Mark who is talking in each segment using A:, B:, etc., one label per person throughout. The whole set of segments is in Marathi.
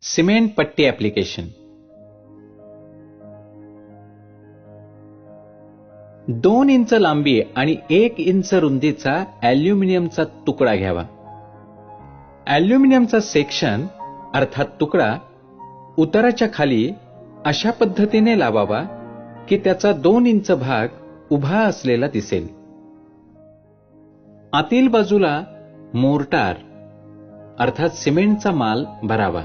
A: सिमेंट पट्टी ऍप्लिकेशन. 2 इंच लांबी आणि 1 इंच रुंदीचा ॲल्युमिनियमचा तुकडा घ्यावा. ॲल्युमिनियमचा सेक्शन अर्थात तुकडा उताराच्या खाली अशा पद्धतीने लावावा की त्याचा 2 इंच भाग उभा असलेला दिसेल. आतील बाजूला मोर्टार अर्थात सिमेंटचा माल भरावा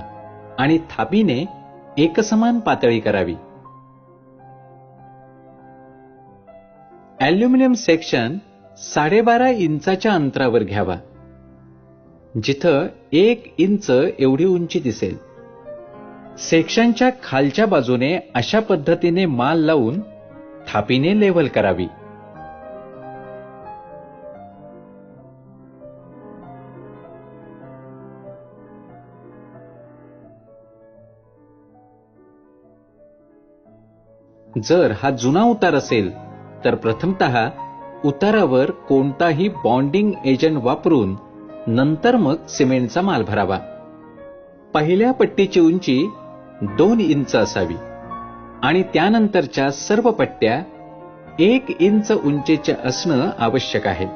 A: आणि थापीने एकसमान पातळी करावी. ॲल्युमिनियम सेक्शन 12.5 इंचाच्या अंतरावर घ्यावा, जिथं 1 इंच एवढी उंची दिसेल. सेक्शनच्या खालच्या बाजूने अशा पद्धतीने माल लावून थापीने लेव्हल करावी. जर हा जुना उतार असेल तर प्रथमतः उतारावर कोणताही बॉन्डिंग एजंट वापरून नंतर मग सिमेंटचा माल भरावा. पहिल्या पट्टीची उंची 2 इंच असावी आणि त्यानंतरच्या सर्व पट्ट्या 1 इंच उंचीच्या असणं आवश्यक आहे.